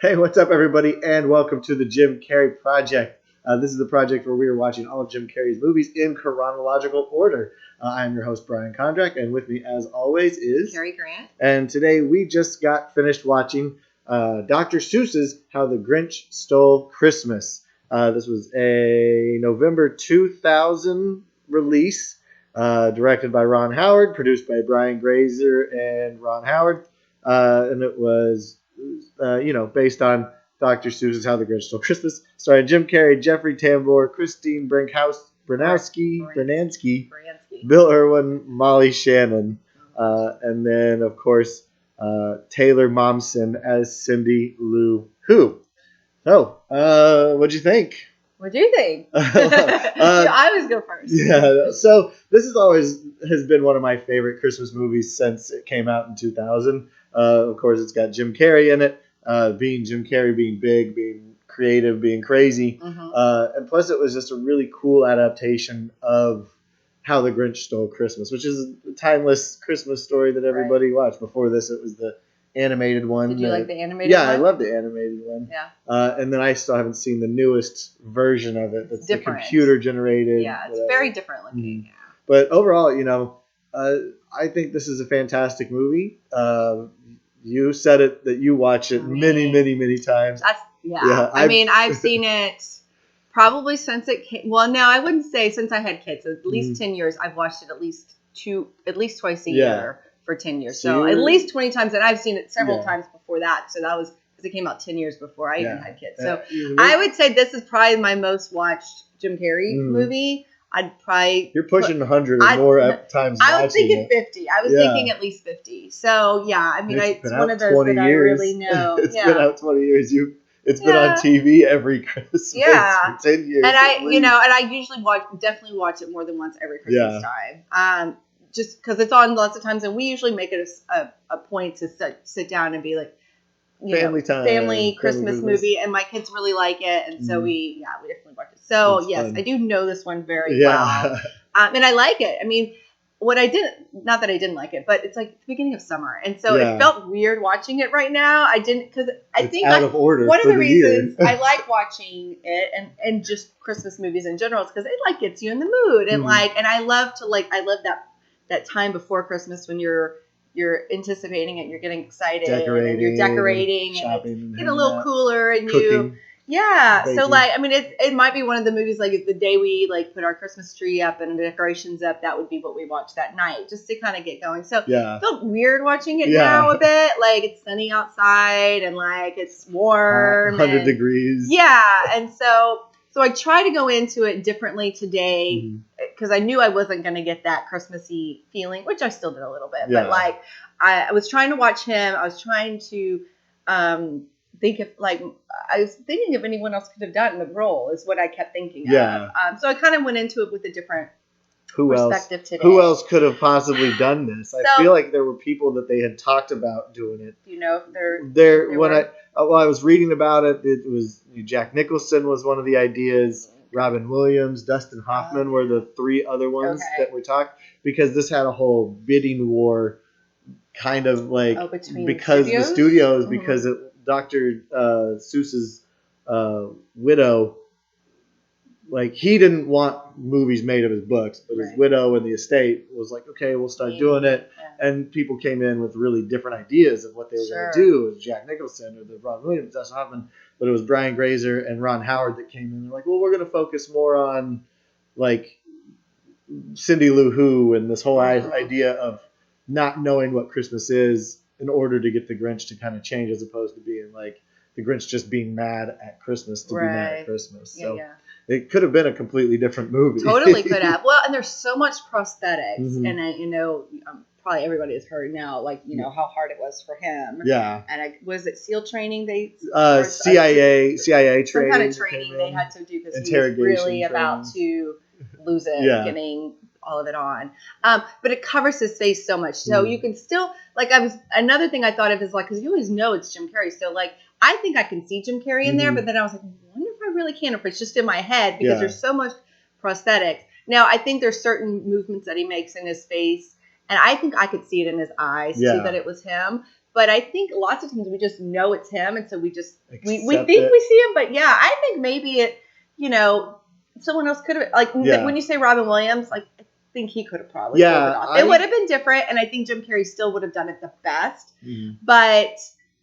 Hey, what's up, everybody, and welcome to the Jim Carrey Project. This is the project where we are watching all of Jim Carrey's movies in chronological order. I'm your host, Brian Kondrach, and with me, as always, is Carrie Grant. And today we just got finished watching Dr. Seuss's How the Grinch Stole Christmas. This was a November 2000 release, directed by Ron Howard, produced by Brian Grazer and Ron Howard, and it was based on Dr. Seuss's How the Grinch Stole Christmas, starring Jim Carrey, Jeffrey Tambor, Christine Baranski, Bill Irwin, Molly Shannon, and then, of course, Taylor Momsen as Cindy Lou Who. So, what'd you think? What do you think? I always go first. Yeah, so this has been one of my favorite Christmas movies since it came out in 2000. Of course, it's got Jim Carrey in it, being Jim Carrey, being big, being creative, being crazy. Mm-hmm. And plus, it was just a really cool adaptation of How the Grinch Stole Christmas, which is a timeless Christmas story that everybody watched. Before this, it was the animated one. Did you like the animated one? Yeah, I love the animated one. Yeah. And then I still haven't seen the newest version of it. That's the different. Computer generated. Yeah, it's very different looking. Mm-hmm. Yeah. But overall, I think this is a fantastic movie. You said it that you watch it many times. Yeah. I mean, I've seen it probably since it came. Well, no, I wouldn't say since I had kids. At least 10 years. I've watched it at least twice a year for 10 years. So at least 20 times, and I've seen it several times before that. So that was because it came out 10 years before I even had kids. So I would say this is probably my most watched Jim Carrey movie. I'd probably... You're pushing 100 or more times. I was thinking 50. I was thinking at least 50. So, yeah, I mean, it's one of those that I really know. It's been out 20 years. It's been on TV every Christmas for 10 years. And I usually definitely watch it more than once every Christmas time. Just because it's on lots of times, and we usually make it a point to sit down and be like, family Christmas movie, and my kids really like it, and so we definitely watch it. So it's fun. I do know this one very well, and I like it. I mean, not that I didn't like it, but it's like the beginning of summer, and so it felt weird watching it right now. I didn't, because I think out of order. One of the reasons I like watching it and just Christmas movies in general is because it gets you in the mood, and and I love that time before Christmas when you're anticipating it, you're getting excited, and you're decorating, and it's getting a little cooler, and cooking, baking. So I mean, it might be one of the movies, like the day we put our Christmas tree up and the decorations up, that would be what we watch that night, just to kind of get going. So it felt weird watching it now a bit, like it's sunny outside and like it's warm, 100 degrees. And so I try to go into it differently today because I knew I wasn't going to get that Christmassy feeling, which I still did a little bit. But I was trying to watch him. I was trying to think if anyone else could have done the role is what I kept thinking of. So I kind of went into it with a different perspective today. Who else could have possibly done this? I feel like there were people that they had talked about doing it. Do you know if I was reading about it, it was Jack Nicholson was one of the ideas. Robin Williams, Dustin Hoffman were the three other ones that were talked, because this had a whole bidding war kind of because the studios, because Dr. Seuss's widow, he didn't want movies made of his books, but his widow and the estate was like, okay, we'll start doing it. And people came in with really different ideas of what they were going to do. It was Jack Nicholson or the Robin Williams, Dustin Hoffman, but it was Brian Grazer and Ron Howard that came in. They're like, well, we're going to focus more on Cindy Lou Who and this whole idea of not knowing what Christmas is in order to get the Grinch to kind of change, as opposed to being the Grinch just being mad at Christmas to be mad at Christmas. So it could have been a completely different movie. Totally could have. Well, and there's so much prosthetics, and probably everybody has heard now, how hard it was for him. Yeah. And was it SEAL training? CIA training. Some kind of training they had to do because he was really about to lose it, getting all of it on. But it covers his face so much, so you can still another thing I thought of is because you always know it's Jim Carrey, so I think I can see Jim Carrey in there, but then I was like, I wonder if I really can, or if it's just in my head, because there's so much prosthetics. Now I think there's certain movements that he makes in his face, and I think I could see it in his eyes too, that it was him. But I think lots of times we just know it's him, and so we just we think it. we see him. But yeah, I think maybe it, someone else could have, like, when you say Robin Williams, like, I think he could have probably pulled it off. It would have been different, and I think Jim Carrey still would have done it the best. But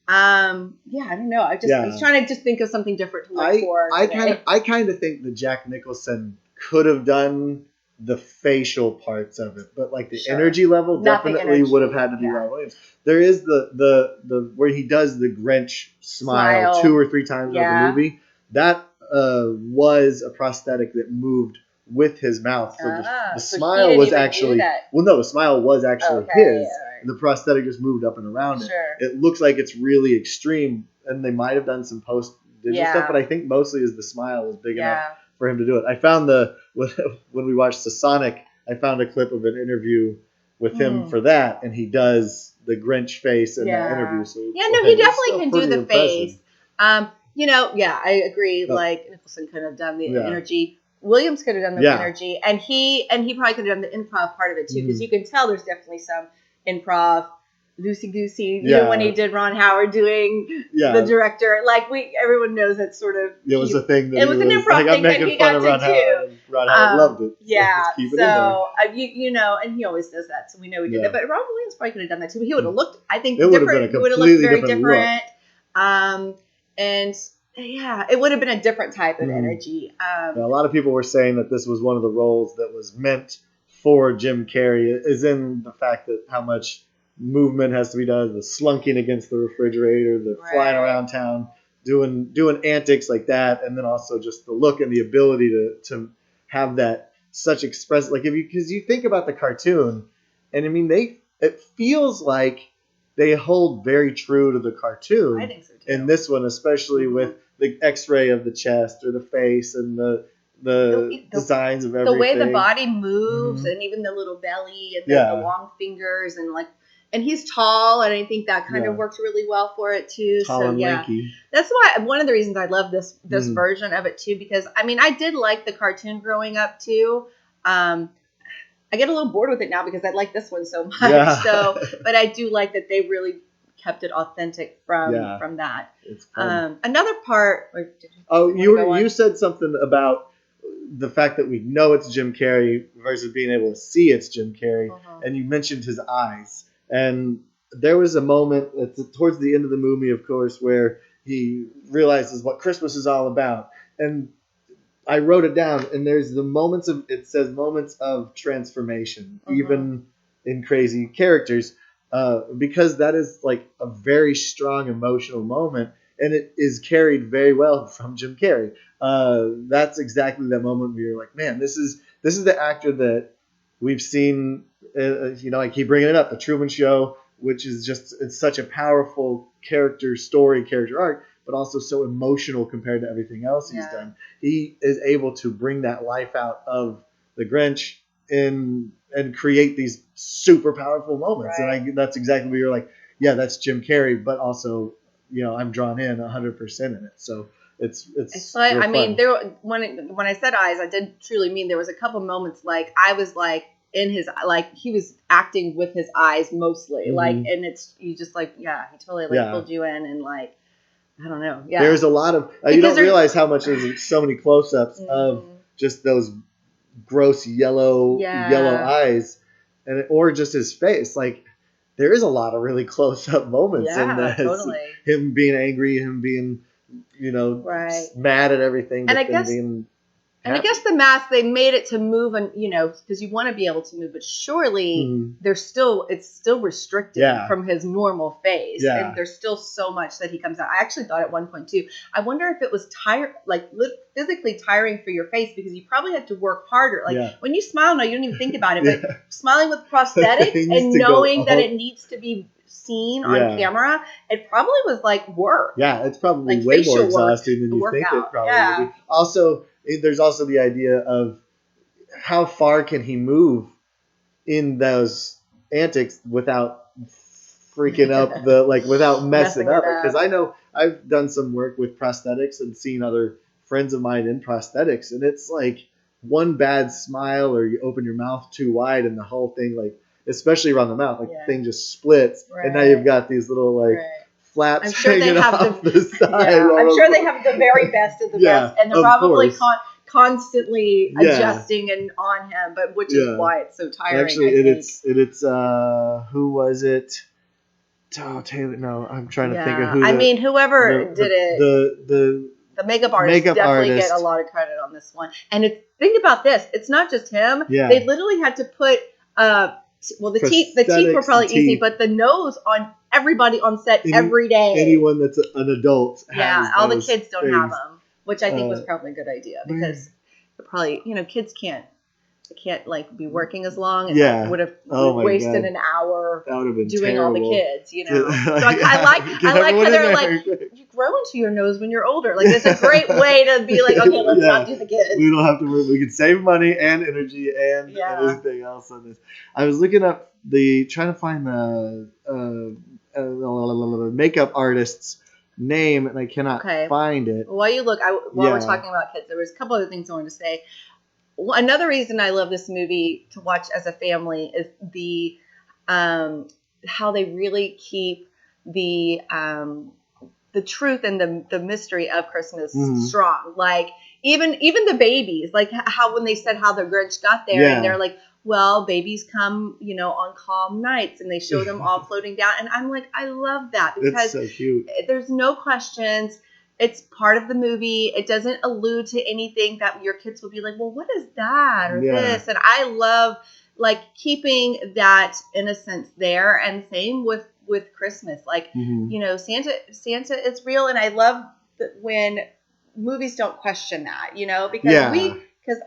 I don't know. I was trying to just think of something different to look for. I kind of think that Jack Nicholson could have done the facial parts of it, but like the energy level definitely would have had to be Robin Williams. There is the where he does the Grinch smile 2 or 3 times in the movie. That was a prosthetic that moved with his mouth. So the smile was actually the smile was actually his. Right. The prosthetic just moved up and around it. It looks like it's really extreme, and they might have done some post digital stuff, but I think mostly is the smile was big enough for him to do it. I found when we watched the Sonic, I found a clip of an interview with him for that, and he does the Grinch face in that interview. So he definitely can do the face. I agree. Like Nicholson could have done the energy. Williams could have done the energy, and he probably could have done the improv part of it too, because you can tell there's definitely some improv. Loosey goosey, even when he did Ron Howard doing the director, like everyone knows that sort of. It was a thing. It was an improv thing that he got to do. Ron Howard loved it. Yeah, so and he always does that, so we know he did that. But Robin Williams probably could have done that too. He would have looked, I think, different. It would have looked very different. And it would have been a different type of energy. A lot of people were saying that this was one of the roles that was meant for Jim Carrey, is in the fact that how much movement has to be done, the slunking against the refrigerator, the flying around town, doing antics like that, and then also just the look and the ability to have that such express, like because you think about the cartoon, and I mean it feels like they hold very true to the cartoon. I think so too. In this one, especially with the X-ray of the chest or the face and the designs of everything, the way the body moves, and even the little belly and the long fingers, and he's tall, and I think that kind of works really well for it too. Tall and lanky. That's why one of the reasons I love this version of it too, because I mean I did like the cartoon growing up too. I get a little bored with it now because I like this one so much. So, but I do like that they really kept it authentic from that. It's fun. Another part. You said something about the fact that we know it's Jim Carrey versus being able to see it's Jim Carrey, and you mentioned his eyes. And there was a moment towards the end of the movie, of course, where he realizes what Christmas is all about. And I wrote it down, and there's it says moments of transformation, even in crazy characters, because that is like a very strong emotional moment, and it is carried very well from Jim Carrey. That's exactly that moment where you're like, man, this is the actor that we've seen. I keep bringing it up, The Truman Show, which is it's such a powerful character arc, but also so emotional compared to everything else he's done. He is able to bring that life out of the Grinch and create these super powerful moments. Right. And that's exactly where you're like, yeah, that's Jim Carrey, but also, I'm drawn in 100% in it. So it's like, I mean, when I said eyes, I did truly mean there was a couple moments like I was like, in his, like he was acting with his eyes mostly, like, and you just like, he totally pulled you in, and like, I don't know, there's a lot of you don't realize how much there's so many close-ups of just those gross yellow eyes, or just his face. Like there is a lot of really close-up moments in this. Totally. Him being angry, him being mad at everything, and I guess. And I guess the mask, they made it to move, and because you want to be able to move, but surely it's still restricted from his normal face, and there's still so much that he comes out. I actually thought at one point too, I wonder if it was physically tiring for your face, because you probably had to work harder. Like when you smile now, you don't even think about it, but smiling with prosthetics and knowing that it needs to be seen on camera, it probably was like work. Yeah, it's probably like way more exhausting than you think it probably would be. Also, there's also the idea of how far can he move in those antics without freaking up without messing up. Because I know I've done some work with prosthetics and seen other friends of mine in prosthetics, and it's like one bad smile or you open your mouth too wide and the whole thing, like especially around the mouth. Like the thing just splits, and now you've got these little flaps hanging off the side. Yeah, I'm sure they have the very best of the best, and they're probably constantly adjusting and on him, but which is why it's so tiring. Actually, it's who was it? Oh, Taylor. No, I'm trying to think of who. Whoever did it. The makeup artists definitely get a lot of credit on this one. And think about this. It's not just him. Yeah. They literally had to put the teeth were probably easy, but the nose on everybody on set every day. Anyone that's an adult has all the kids don't have them, which I think was probably a good idea because probably kids can't be working as long and would have wasted an hour doing terrible. all the kids, So I like how they're like, you grow into your nose when you're older. Like it's a great way to be like, okay, let's not do the kids. We don't have to. We can save money and energy and anything else on this. I was looking up trying to find the makeup artist's name and I cannot find it. While you look, while we're talking about kids, there was a couple other things I wanted to say. Another reason I love this movie to watch as a family is the how they really keep the truth and the mystery of Christmas strong. Like even the babies, like how when they said how the Grinch got there, and they're like, well, babies come, on calm nights, and they show them all floating down, and I'm like, I love that because it's so cute. There's no questions. It's part of the movie. It doesn't allude to anything that your kids will be like, well, what is that or this? And I love keeping that innocence there. And same with Christmas. Santa is real. And I love that when movies don't question that, because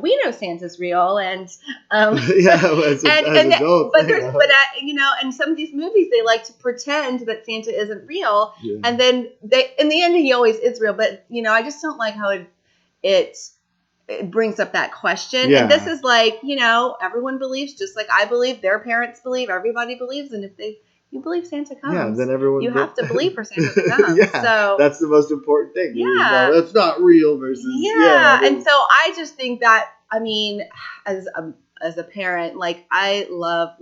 we know Santa's real, and as adults, and some of these movies they like to pretend that Santa isn't real, and then in the end he always is real. But I just don't like how it brings up that question. And this is everyone believes, just like I believe, their parents believe, everybody believes, and if you believe Santa comes, then everyone you have to believe for Santa to come. So that's the most important thing. That's not real versus and so I just think that as a parent, I love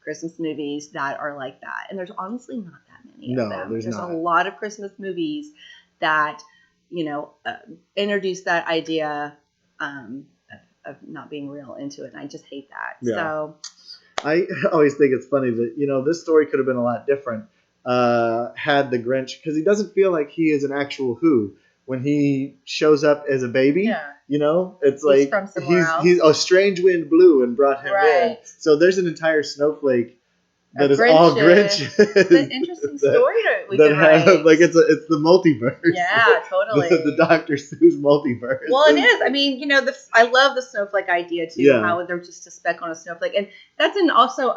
Christmas movies that are like that, and there's honestly not that many of them. There's a lot of Christmas movies that introduce that idea of not being real into it, and I just hate that. So I always think it's funny that, this story could have been a lot different had the Grinch, because he doesn't feel like he is an actual Who. When he shows up as a baby, it's he's from somewhere else. He's a strange wind blew and brought him in. So there's an entire snowflake that is all Grinch. It's an interesting story we could write. It's the multiverse. Yeah, totally. the Dr. Seuss multiverse. Well, it is. I love the snowflake idea too. How they're just a speck on a snowflake, and that's also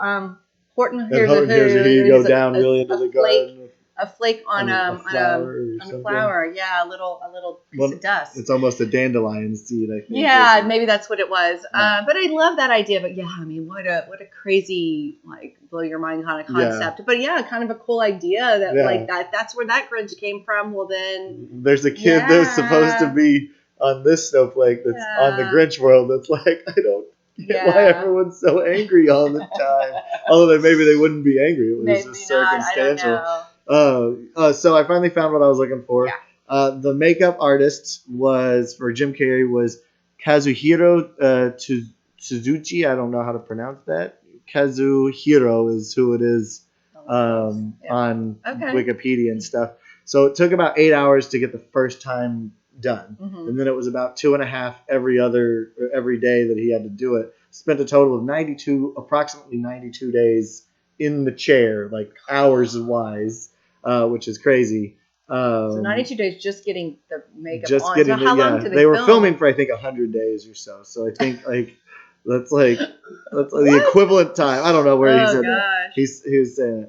Horton Hears a Who. You go down really into the garden. A flake on a flower, a little piece of dust. It's almost a dandelion seed, I think. Yeah, maybe that's what it was. But I love that idea. But what a crazy blow your mind kind of concept. But kind of a cool idea that that's where that Grinch came from. Well, then there's a kid that's supposed to be on this snowflake that's on the Grinch world. That's like, I don't get why everyone's so angry all the time. Although maybe they wouldn't be angry. It was maybe just circumstantial. I don't know. So I finally found what I was looking for. Yeah. The makeup artist for Jim Carrey was Kazuhiro Suzuki. I don't know how to pronounce that. Kazuhiro is who it is on Wikipedia and stuff. So it took about 8 hours to get the first time done. And then it was about 2.5 every day that he had to do it. Spent a total of approximately 92 days in the chair, hours wise. Which is crazy. So 92 days just getting the makeup on. So how long did they were filming for I think 100 days or so. So I think that's the equivalent time. I don't know where he said that. He was saying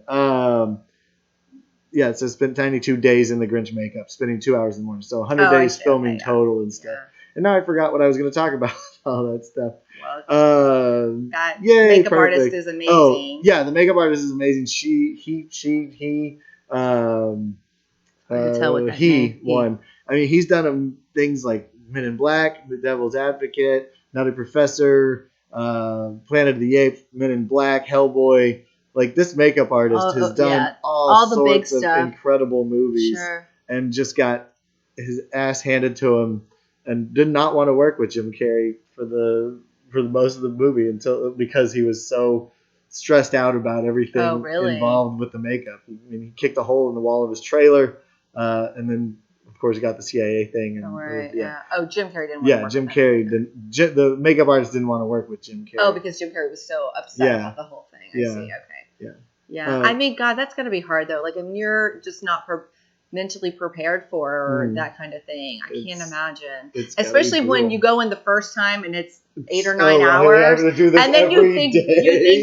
it. So spent 92 days in the Grinch makeup, spending 2 hours in the morning. So 100 days filming total and stuff. Yeah. And now I forgot what I was going to talk about. All that stuff. That makeup artist is amazing. Oh, yeah, the makeup artist is amazing. He won. I mean, he's done things like Men in Black, The Devil's Advocate, Nutty Professor, Planet of the Apes, Men in Black, Hellboy. Like, this makeup artist has done all the big sorts of incredible movies, and just got his ass handed to him, and did not want to work with Jim Carrey for the most of the movie because he was so stressed out about everything involved with the makeup. I mean, he kicked a hole in the wall of his trailer, and then of course he got the CIA thing. And Jim Carrey didn't want to work Jim Carrey didn't. The makeup artist didn't want to work with Jim Carrey. Oh, because Jim Carrey was so upset about the whole thing. I see. Okay. Yeah. I mean, God, that's gonna be hard though. Like, if you're just not mentally prepared for that kind of thing, I can't imagine. Especially when you go in the first time and it's 8 or 9 hours, and then you think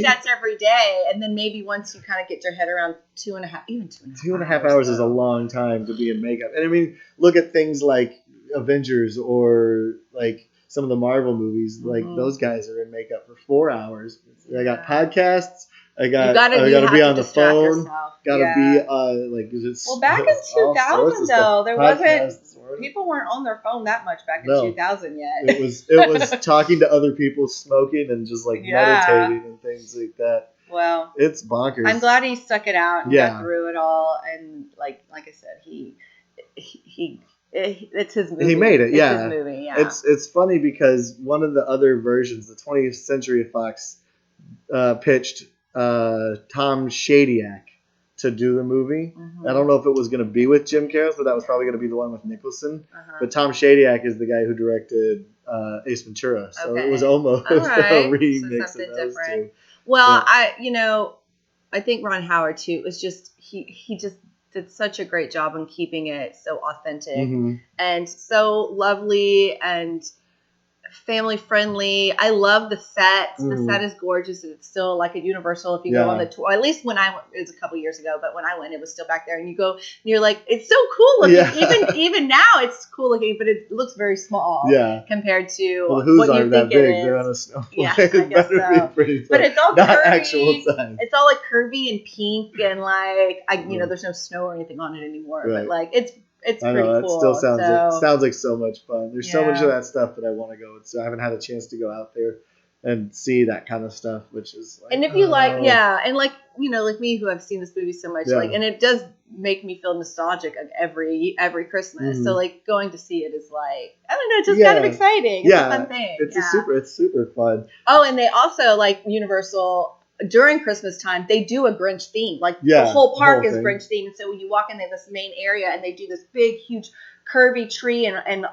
that's every day, and then maybe once you kind of get your head around 2.5 hours is a long time to be in makeup. And I mean, look at things like Avengers or like some of the Marvel movies. Like, those guys are in makeup for 4 hours. I got podcasts. I gotta be on the phone. Gotta be back in 2000 though, there wasn't. People weren't on their phone that much back in 2000 yet. It was talking to other people, smoking, and just like meditating and things like that. Well, it's bonkers. I'm glad he stuck it out and got through it all. And like I said, it's his movie. He made it. It's his movie. Yeah. It's funny because one of the other versions, the 20th Century Fox, pitched Tom Shadyac to do the movie. I don't know if it was going to be with Jim Carrey, but that was probably going to be the one with Nicholson. But Tom Shadyac is the guy who directed Ace Ventura, so it was almost a remix of those two. Well, I think Ron Howard too was just he just did such a great job on keeping it so authentic and so lovely and family friendly. I love the set. The set is gorgeous. It's still like at Universal. If you go on the tour, at least when I went, it was a couple years ago, but when I went, it was still back there. And you go, and you're like, it's so cool looking. Even now, it's cool looking, but it looks very small compared to what you think it is. They're on a snow. Yeah, I guess so. But it's all not curvy. Actual size. It's all like curvy and pink and like there's no snow or anything on it anymore. But like it's pretty cool. It still sounds like so much fun. There's so much of that stuff that I want to go. So I haven't had a chance to go out there and see that kind of stuff, which is like, and if you and like like me, who I've seen this movie so much, like, and it does make me feel nostalgic of every Christmas. So like going to see it is like, I don't know, it's just kind of exciting. It's a fun thing. It's super fun. Oh, and they also, like, Universal, during Christmas time, they do a Grinch theme. Like, the whole park is Grinch themed. And so when you walk in this main area, and they do this big, huge, curvy tree, and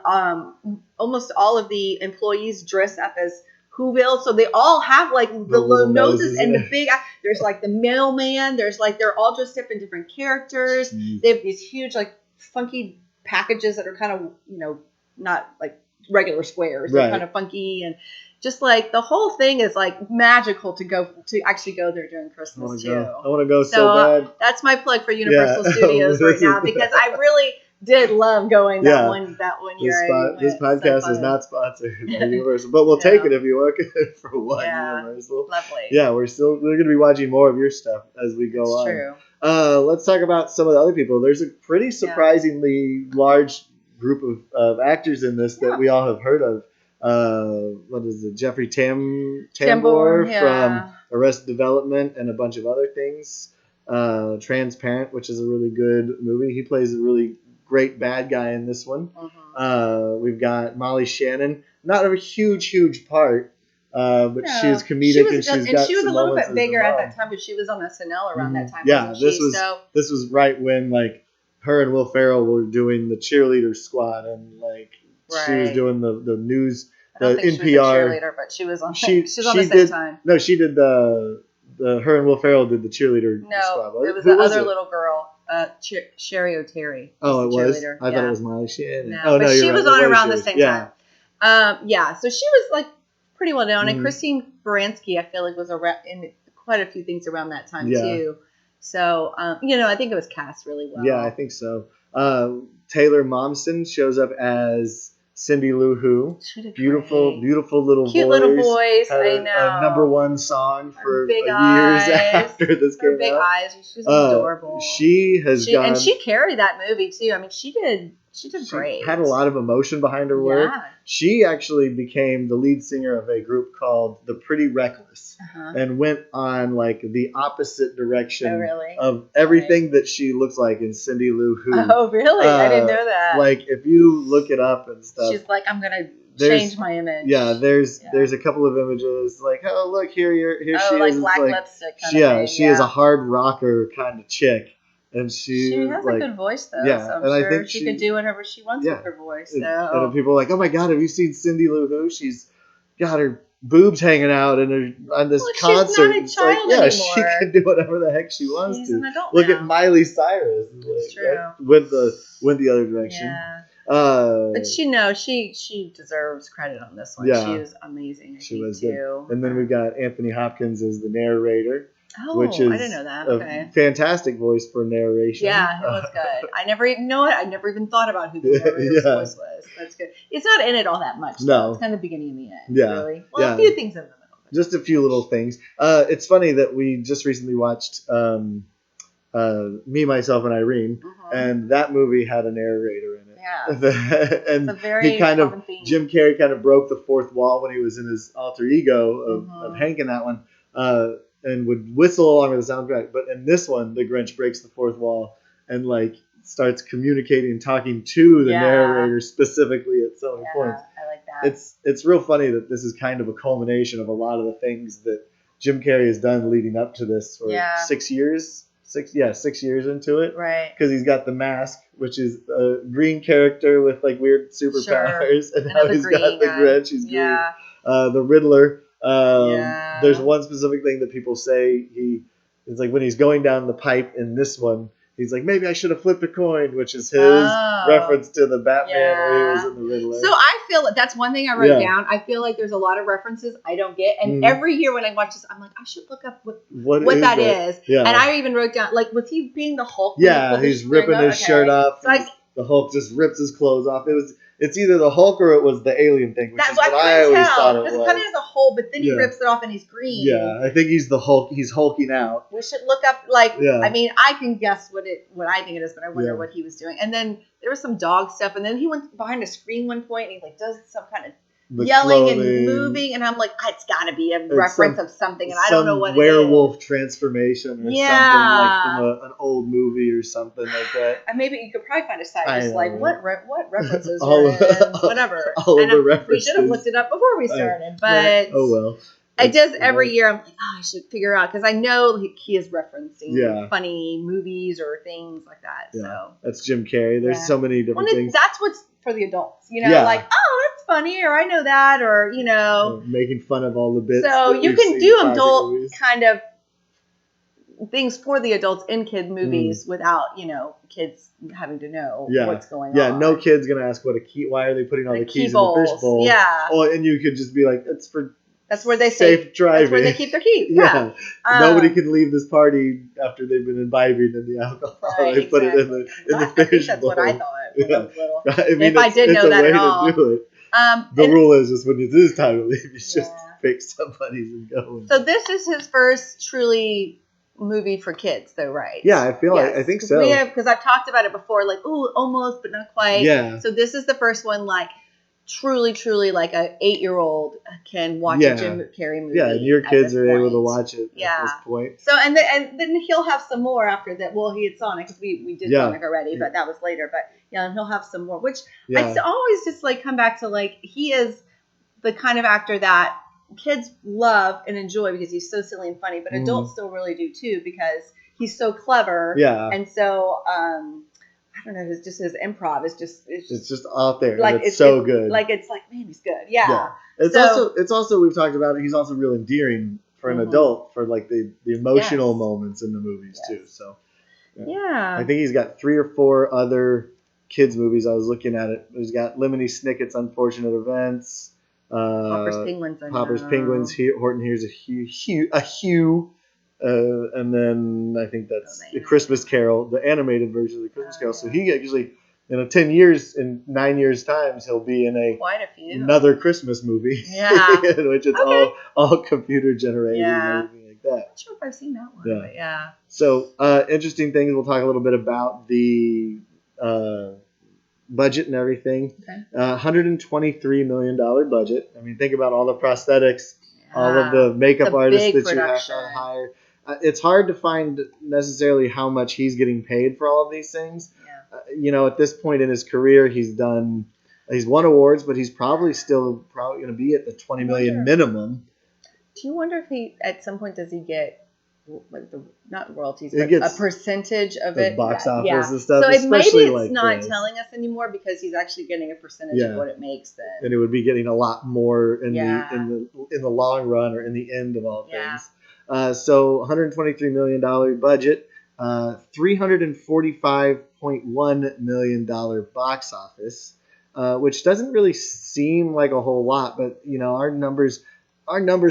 almost all of the employees dress up as Whoville. So they all have, like, the little noses and the big. There's, like, the mailman. There's, like, they're all dressed up in different characters. They have these huge, like, funky packages that are kind of, not like regular squares. They're kind of funky, and just like the whole thing is like magical to actually go there during Christmas too. I want to go so bad. That's my plug for Universal Studios right now, because I really did love going that one year. This podcast is not sponsored by Universal, but we'll take it if you work for one Universal. Lovely. Yeah, we're going to be watching more of your stuff as we go on. True. Let's talk about some of the other people. There's a pretty surprisingly large group of actors in this that we all have heard of. What is it? Jeffrey Tambor from Arrested Development and a bunch of other things. Transparent, which is a really good movie. He plays a really great bad guy in this one. We've got Molly Shannon. Not a huge part, but she was comedic, she was a little bit bigger at that time, but she was on SNL around that time. Yeah, this was right when like her and Will Ferrell were doing the cheerleader squad, and like she was doing the news. The NPR. She was a cheerleader, but she was on. She was on the same time. No, she did the her and Will Ferrell did the cheerleader. squad. It was the other little girl, Sherry O'Terry. Oh, it was. I thought it was Molly Shannon. No, but she was on around the same time. So she was like pretty well known, and Christine Baranski, I feel like, was in quite a few things around that time too. So I think it was cast really well. Yeah, I think so. Taylor Momsen shows up as Cindy Lou Who. Beautiful little cute little voice. I know. A number one song for years after this came out. Big eyes. She's adorable. She has gone. And she carried that movie too. I mean, she She did great. Had a lot of emotion behind her work. She actually became the lead singer of a group called The Pretty Reckless and went on like the opposite direction of everything that she looks like in Cindy Lou Who. Oh, really? I didn't know that. Like if you look it up and stuff. She's like, I'm going to change my image. Yeah, there's a couple of images like, oh, look, here she like is. Black lipstick kind of thing. She is a hard rocker kind of chick. And she has a good voice, though. Yeah, so I'm sure I think she could do whatever she wants with her voice. And people are like, oh my God, have you seen Cindy Lou Who? She's got her boobs hanging out on this concert. She's not a child anymore. She can do whatever the heck she wants She's to. an adult Look now. at Miley Cyrus. That's true. Went the other direction. Yeah. But she deserves credit on this one. She was amazing. She was too. Good. And then we've got Anthony Hopkins as the narrator. Oh, which is I didn't know that. Okay. A fantastic voice for narration. Yeah, it was good. I never even thought about who the narrator's voice was. That's good. It's not in it all that much. No. It's kind of the beginning and the end. Yeah. Really. Well, a few things in the middle. Just a few little things. It's funny that we just recently watched Me, Myself, and Irene, and that movie had a narrator in it. Yeah. And it's a very common theme. Jim Carrey kind of broke the fourth wall when he was in his alter ego of Hank in that one. And would whistle along with the soundtrack. But in this one, the Grinch breaks the fourth wall and like starts communicating and talking to the narrator specifically at so many points. I like that. It's real funny that this is kind of a culmination of a lot of the things that Jim Carrey has done leading up to this for 6 years. 6 years into it. Right. Because he's got the mask, which is a green character with like weird superpowers. And now he's got the Grinch. He's green. The Riddler. There's one specific thing that people say it's like when he's going down the pipe in this one, he's like, maybe I should have flipped a coin, which is his reference to the Batman where he was in the Riddler. So I feel like that's one thing I wrote down. I feel like there's a lot of references I don't get. And every year when I watch this, I'm like, I should look up what that is. Yeah. And I even wrote down, like, was he being the Hulk? Yeah, he's ripping his shirt off. So the Hulk just rips his clothes off. It's either the Hulk or it was the alien thing, which is what I always thought it was. Because it kind of has a hole, but then he rips it off and he's green. Yeah, I think he's the Hulk. He's hulking out. We should look up, I mean, I can guess what I think it is, but I wonder what he was doing. And then there was some dog stuff, and then he went behind a screen one point, and he does some kind of yelling and moving, and I'm like, it's got to be a reference of something, and I don't know what it is. Werewolf transformation or something like from an old movie or something like that. And maybe you could probably find a site just like what references whatever. All of the references. We should have looked it up before we started, but oh well. I just every year I'm like, I should figure out because I know he is referencing funny movies or things like that. Yeah. So that's Jim Carrey. There's so many different things. That's what's for the adults, like, oh, that's funny, or I know that, or making fun of all the bits. So you can do adult kind of things for the adults in kid movies without kids having to know what's going on. Yeah, no kid's gonna ask why are they putting all the keys in the fish bowl? Yeah. Oh, and you could just be like, it's for. That's where they safe driving. That's where they keep their keys. Yeah. Nobody can leave this party after they've been imbibing in the alcohol. Right, they put it in the fish bowl. That's what I thought when I was little. I mean, if I did know that at all. The rule is just when it is time to leave, you just pick somebody's and go. So this is his first truly movie for kids, though, right? Yeah, I think so. Because I've talked about it before, like, ooh, almost, but not quite. Yeah. So this is the first one, like. Truly, like a 8-year-old can watch a Jim Carrey movie. Yeah, and your kids are able to watch it at this point. So and then he'll have some more after that. Well, he had Sonic because we did Sonic already, but that was later. But and he'll have some more. Which I always just like come back to, like, he is the kind of actor that kids love and enjoy because he's so silly and funny, but adults still really do too because he's so clever. Yeah, and so I don't know. It's just his improv. It's just out there. Like it's so good. Like it's like, man, he's good. Yeah. It's also we've talked about it. He's also real endearing for an adult for like the emotional moments in the movies too. So I think he's got 3 or 4 other kids movies. I was looking at it. He's got Lemony Snicket's Unfortunate Events. Hopper's Penguins. Horton Hears a Hue. And then I think that's the Christmas Carol, the animated version of the Christmas Carol. So he actually, in 9 years times, he'll be in another Christmas movie. Yeah, which is all computer generated and everything like that. I'm not sure if I've seen that one. But yeah. So interesting things. We'll talk a little bit about the budget and everything. Okay. $123 million budget. I mean, think about all the prosthetics, all of the makeup artists that you have to hire. It's hard to find necessarily how much he's getting paid for all of these things. Yeah. At this point in his career, he's won awards, but he's probably going to be at the $20 million minimum. Do you wonder if he, at some point, does he get not royalties, but a percentage of it? Box office and stuff. So maybe it's not telling us anymore because he's actually getting a percentage of what it makes then. And it would be getting a lot more in the long run or in the end of all things. So $123 million budget, $345.1 million box office, which doesn't really seem like a whole lot, but our numbers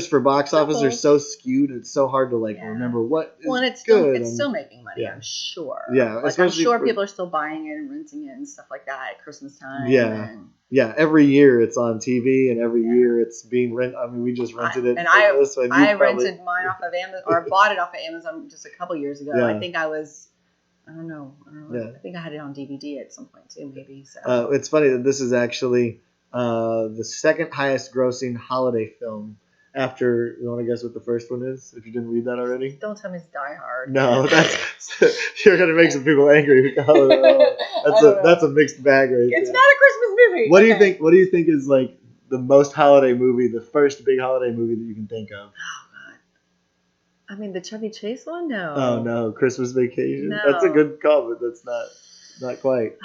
for box office are so skewed. It's so hard to remember what is good. It's still making money, I'm sure. Yeah, I'm sure people are still buying it and renting it and stuff like that at Christmas time. Yeah. Every year it's on TV, and every year it's being rented. I mean, we just rented it. And I rented mine off of Amazon, or bought it off of Amazon just a couple years ago. Yeah. I think I don't know. Yeah. I think I had it on DVD at some point too, maybe. So it's funny that this is actually the second highest grossing holiday film. After, you want to guess what the first one is? If you didn't read that already. Don't tell me it's Die Hard. No, you're gonna make some people angry. That's a mixed bag right there. It's not a Christmas movie. What do you think? What do you think is the most holiday movie, the first big holiday movie that you can think of? Oh God. I mean, the Chevy Chase one? No. Oh no, Christmas Vacation. No. That's a good call, but that's not quite.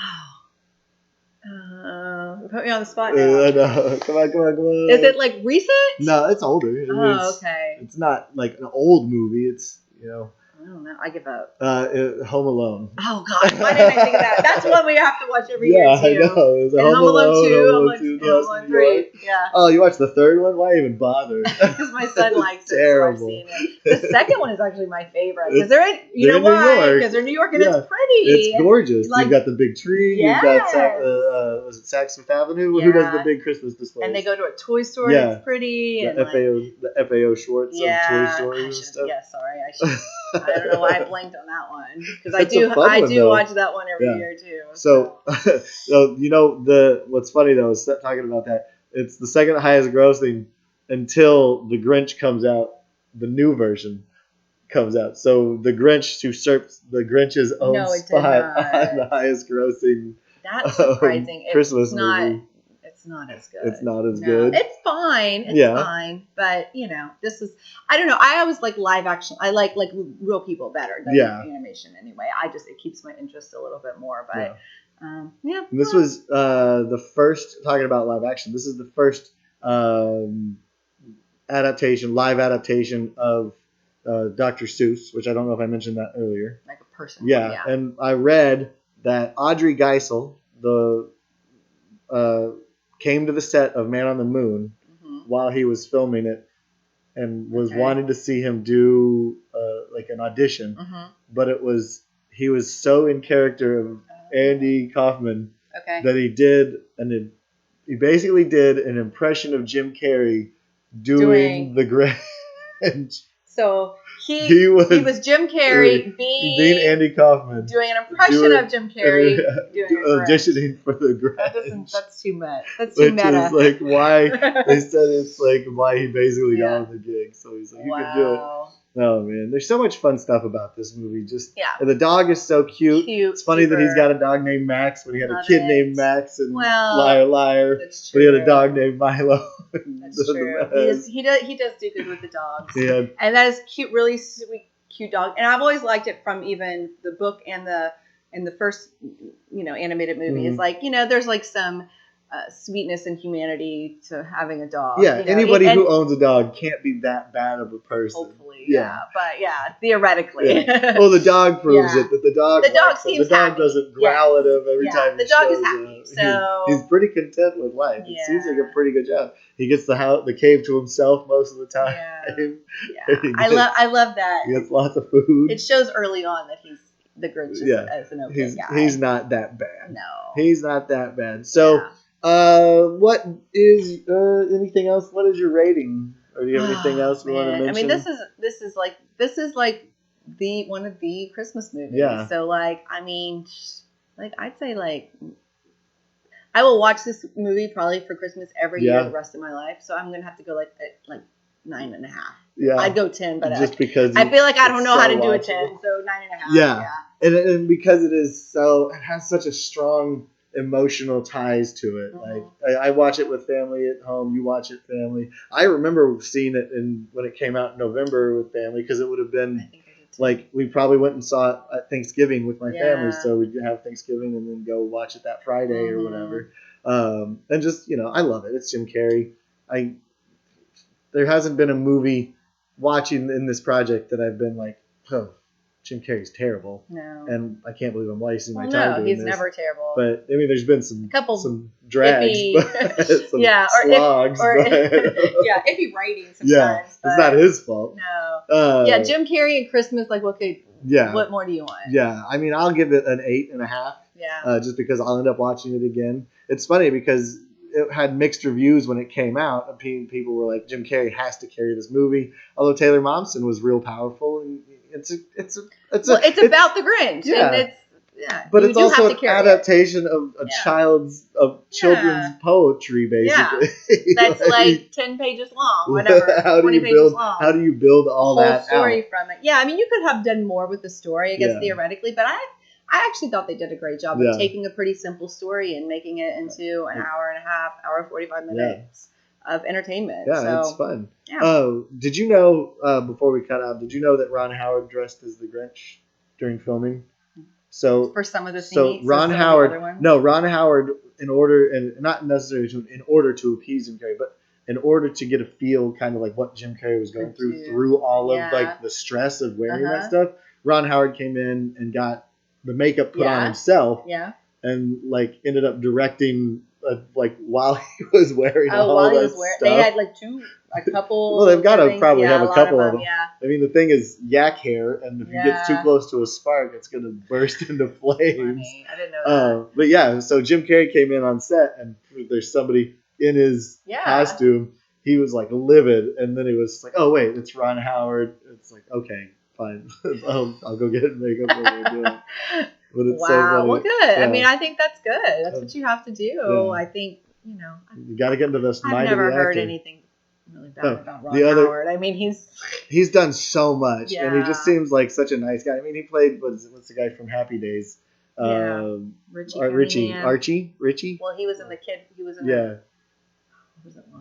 Put me on the spot now. No. Come on. Is it recent? No, it's older. Okay. It's not like an old movie. It's I don't know. I give up. Home Alone. Oh God, why didn't I think of that? That's one we have to watch every year too. Yeah, I know. It was Home Alone 2, Home Alone 3. Yeah. Oh, you watched the third one? Why even bother? Because my son likes it. Terrible. So I've seen it. The second one is actually my favorite because they're in New York. Because they're in New York and it's pretty. It's gorgeous. You've got the big tree. Yes. You've got was it Saks Fifth Avenue? Yeah. Who does the big Christmas displays? And they go to a toy store. Yeah. It's pretty. The FAO Schwartz of toy stores and stuff. Yeah, sorry. I don't know why I blanked on that one because I do watch that one every year too. So what's funny though is talking about that. It's the second highest grossing until the Grinch comes out. The new version comes out. So the Grinch usurps the Grinch's own spot on the highest grossing. That's surprising. Christmas movie. It's not as good. It's not as good. It's fine. It's fine. But, this is, I don't know. I always like live action. I like real people better than animation anyway. It keeps my interest a little bit more. But, And this was the first, talking about live action, this is the first live adaptation of Dr. Seuss, which I don't know if I mentioned that earlier. Like a person. Yeah. And I read that Audrey Geisel, came to the set of Man on the Moon while he was filming it and was wanting to see him do an audition. But he was so in character of Andy Kaufman that he basically did an impression of Jim Carrey doing the Grinch. So he was Jim Carrey being Andy Kaufman, doing an impression of Jim Carrey, auditioning for the Grinch. That's too much. That's too meta. Which is why they said it's why he basically got on the gig. So he's like, you can do it. Oh man, there's so much fun stuff about this movie. And the dog is so cute. It's funny that he's got a dog named Max when he had a kid named Max and Liar Liar. That's true. But he had a dog named Milo. That's true. He does do good with the dogs. Yeah. And that is cute, really sweet, cute dog. And I've always liked it from even the book and the first animated movie. It's there's some sweetness and humanity to having a dog. Yeah, anybody who owns a dog can't be that bad of a person. Hopefully, but theoretically. Yeah. Well, the dog proves it. That the dog doesn't growl at him every time. The dog is happy, so he's pretty content with life. It seems like a pretty good job. He gets the cave to himself most of the time. Yeah. I love that. He gets lots of food. It shows early on that he's the Grinch as an okay guy. He's not that bad. No, he's not that bad. So. What is anything else? What is your rating? Or do you have anything else we want to mention? I mean, this is one of the Christmas movies. Yeah. So I'd say I will watch this movie probably for Christmas every year the rest of my life. So I'm gonna have to go like 9.5. Yeah, I'd go 10, but just because I feel like I don't know how to do a 10, so 9.5. Yeah. And because it has such a strong emotional ties to it. Like I watch it with family at home. You watch it family. I remember seeing it when it came out in November with family because it would have been like we probably went and saw it at Thanksgiving with my family. So we'd have Thanksgiving and then go watch it that Friday or whatever. And just I love it. It's Jim Carrey. There hasn't been a movie watching in this project that I've been like, oh, Jim Carrey's terrible. No. And I can't believe I'm wasting my time doing this. No, he's never terrible. But, I mean, there's been some drags. Some slogs. Iffy writing sometimes. Yeah, it's not his fault. No. Jim Carrey at Christmas, like, what more do you want? Yeah, I mean, I'll give it an 8.5. Yeah. Just because I'll end up watching it again. It's funny because it had mixed reviews when it came out. People were like, Jim Carrey has to carry this movie. Although Taylor Momsen was real powerful, and it's about the Grinch. Yeah. And but it's also an adaptation of children's poetry, basically. Yeah. That's like 10 pages long, whatever. 20 pages long. How do you build all that story from it? Yeah, I mean, you could have done more with the story, I guess, theoretically, but I actually thought they did a great job of taking a pretty simple story and making it into an hour and a half, hour 45 minutes of entertainment. Yeah, it's fun. Yeah. Did you know, before we cut out, did you know that Ron Howard dressed as the Grinch during filming? So for some of the scenes, Ron Howard, in order to appease Jim Carrey, but in order to get a feel kind of like what Jim Carrey was going through all of like the stress of wearing that stuff, Ron Howard came in and got the makeup put on himself, and like ended up directing while he was wearing all that stuff. They had a couple. Well, they've got to probably have a couple of them. Yeah. I mean, the thing is yak hair, and if you get too close to a spark, it's going to burst into flames. Funny. I didn't know that. But yeah, so Jim Carrey came in on set, and there's somebody in his costume. He was like livid, and then he was like, "Oh wait, it's Ron Howard." It's like, okay. Fine. I'll go get makeup when we're doing it. But it's so funny. Well, good. Yeah. I mean, I think that's good. That's what you have to do. Yeah. I think, you got to get into this. I've never heard anything really bad about Ron Howard. I mean, he's done so much, and he just seems like such a nice guy. I mean, he played what's the guy from Happy Days? Richie. Well, he was in the kid. He was in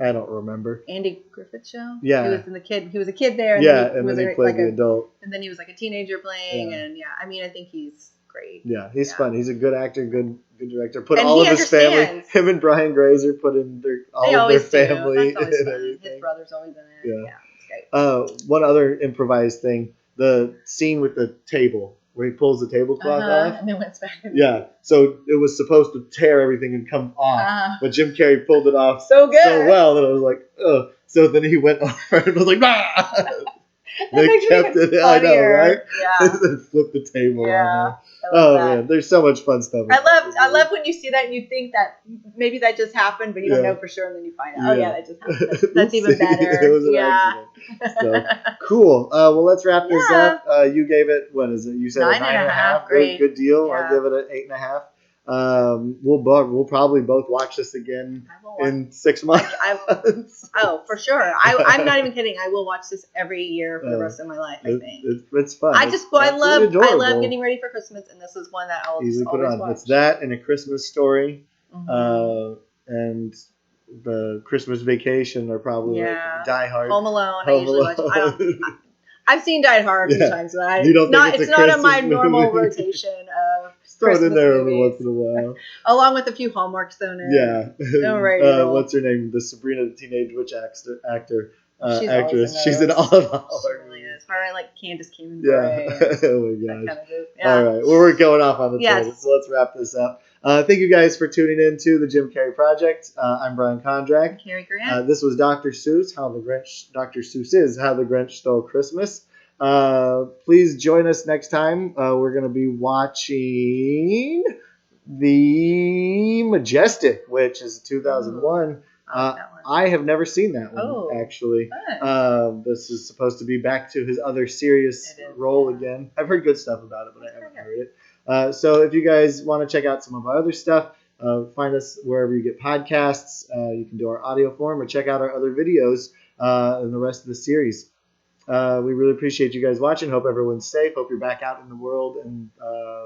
I don't remember. Andy Griffith Show? Yeah. He was in the kid. He was a kid there. And then he played the adult. And then he was like a teenager playing. And I mean, I think he's great. Yeah, he's fun. He's a good actor, good director. Put all of his family, him and Brian Grazer, put in all of their family. That's always fun. His brother's always in it. Yeah, it's great. One other improvised thing, the scene with the table. Where he pulls the tablecloth off. And then went back. So it was supposed to tear everything and come off. But Jim Carrey pulled it off so well that I was like, oh. So then he went over and was like, bah! They kept it. I know, right? Yeah. Then flipped the table on there. Man, there's so much fun stuff. I love when you see that and you think that maybe that just happened, but you don't know for sure, and then you find out, that just happened. That's even better. It was an accident. So cool. Well, let's wrap this up. You gave it, what is it? You said 9.5. Good deal. I'll give it an 8.5. We'll probably both watch this again in 6 months. For sure. I'm not even kidding. I will watch this every year for the rest of my life. I think it's fun. I love getting ready for Christmas, and this is one that I'll easily put on. Watch. It's that and A Christmas Story, and the Christmas Vacation are probably like Die Hard. Home Alone. I usually watch. I've seen Die Hard a few times, but it's not on my normal rotation of throw it in there every once in a while. Along with a few Hallmarks thrown in. Yeah. What's her name? The Sabrina the Teenage Witch actress. She's in all of the Hallmark. She really is. All right, like Candace Cameron Bure. Oh my gosh. All right. Well, we're going off on the tangent, so let's wrap this up. Thank you guys for tuning in to the Jim Carrey Project. I'm Brian Kondrach. Carrie Grant. This was Dr. Seuss, Dr. Seuss is How the Grinch Stole Christmas. Please join us next time. We're going to be watching the Majestic, which is 2001. I have never seen that one, actually. This is supposed to be back to his other serious role again. I've heard good stuff about it, but I haven't heard it. So if you guys want to check out some of our other stuff, Find us wherever you get podcasts. You can do our audio form or check out our other videos in the rest of the series. We really appreciate you guys watching. Hope everyone's safe. Hope you're back out in the world and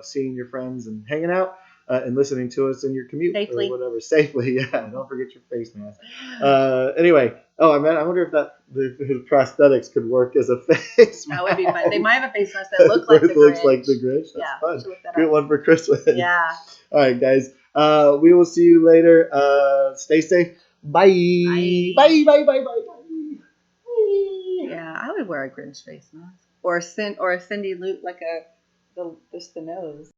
seeing your friends and hanging out and listening to us in your commute safely. or whatever. Safely, yeah. Don't forget your face mask. Anyway, I wonder if his prosthetics could work as a face mask. That would be fun. They might have a face mask that looks like the Grinch. Looks like the Grinch. That's fun. Good one for Christmas. Yeah. All right, guys. We will see you later. Stay safe. Bye. Bye. Bye. Bye. Bye. Bye. Yeah, I would wear a Grinch face mask or a Cindy Lou, like just the nose.